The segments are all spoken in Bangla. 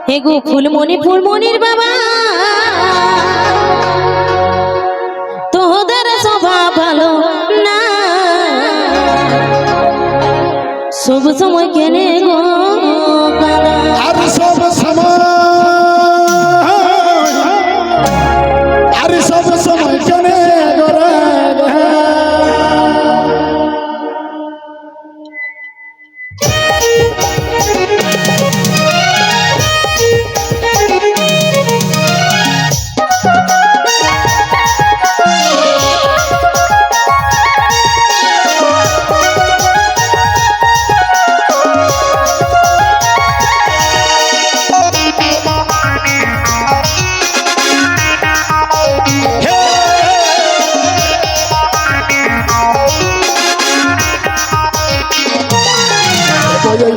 হেগো ফুলমণির বাবা তোদের স্বভাব ভালো না, সব সময় কেনে গো কাঁদা। আর সব সময় কেনে গরে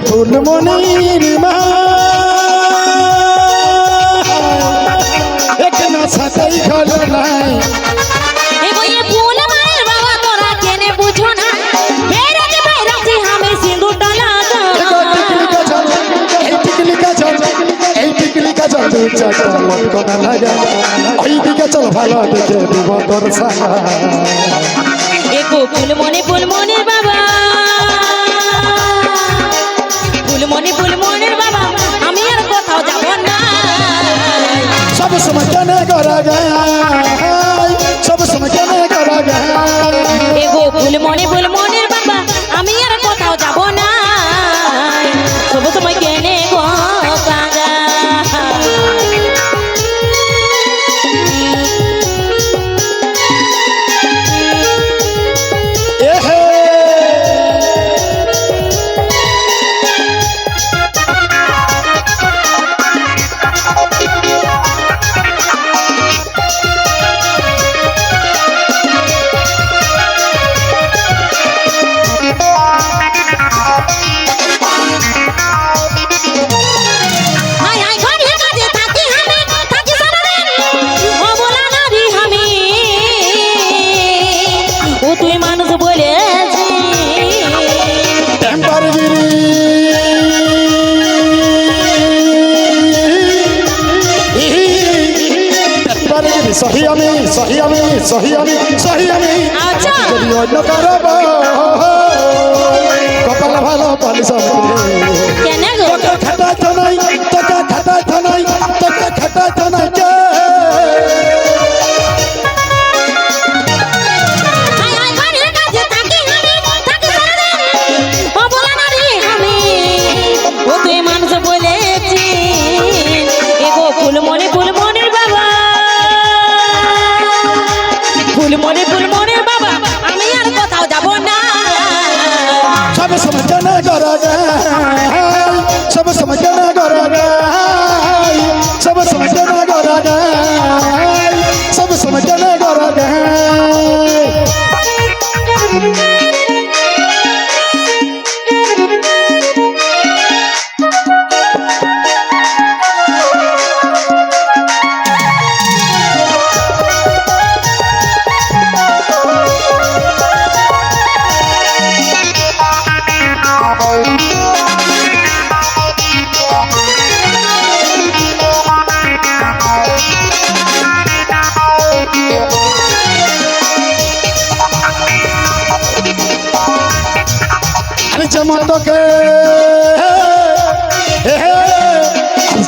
ফুলমণির মা একনা সাথেই খোলো নাই এগো এ ফুলমণির বাবা তোরা কেনে বুঝো না, বেরাতে বেরাতে আমি সিঁদুরটা লাগাই। এই টিকলি কাজল দু চারটা লটকনা লাগা ওই দিকে চল ভালো দেখে দিব তোর সারা। এগো ফুলমণির বাবা, ফুলমণির বাবা আমি আর কোথাও যাব না। সব সময় কেনে করা গায়, সব সময় কেনে করা গায়। এগো ফুলমণির বাবা আমি আর কোথাও যাব না, সব সময় কেনে গো কাঁদা। তুই মানুষ বলেছি সহি আমি আচ্ছা যদি অন্য কারো কপাল ভালো পালিস কেন গো তোকে খাটাইতে নাই কে ফুলমণির বাবা আমি আর কোথাও যাব না। সব সময় কেনে করা গায়, সব সময় কেনে করা গায়, সব সময় কেনে করা গায়, সব সময় কেনে করা গায়।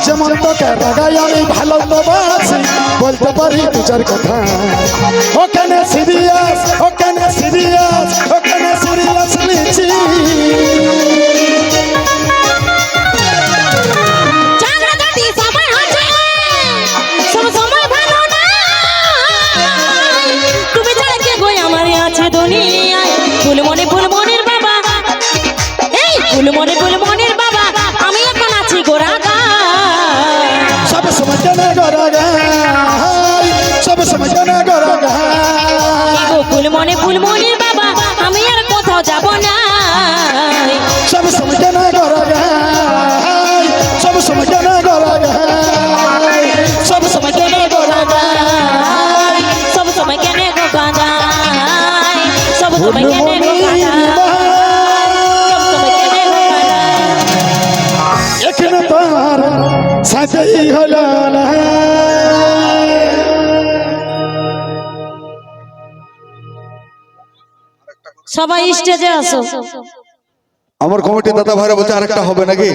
যেমন তোকে রাগাই আমি ভালো তো বাসি বলতে পারি দু চার কথা। ওখানে সিরিয়াস লিখি তুমি ছাড়া কে গো আমার আছে দুনিয়ায়। ফুলমণির বাবা, এই ফুলমণির বাবা আমি এখন আছি গোরা গায়। সব সময় কেনে করা গায়, সব সময় কেনে করা গায়। ফুলমণির বাবা আমি আর কোথাও যাব না, সব সময় কেনে করা গায়, সব সময় কেনে করা গায়, সব সময় কেনে গো কাঁদাই, সব সময় কেনে গো কাঁদাই, সব সময় কেনে গো কাঁদাই, সব সময় কেনে গো কাঁদাই। এখানে তো তোর সাথেই হলো না। সবাই স্টেজে আসো। আমার কমিটি দাদা ভাইরা বলছে আরেকটা হবে নাকি?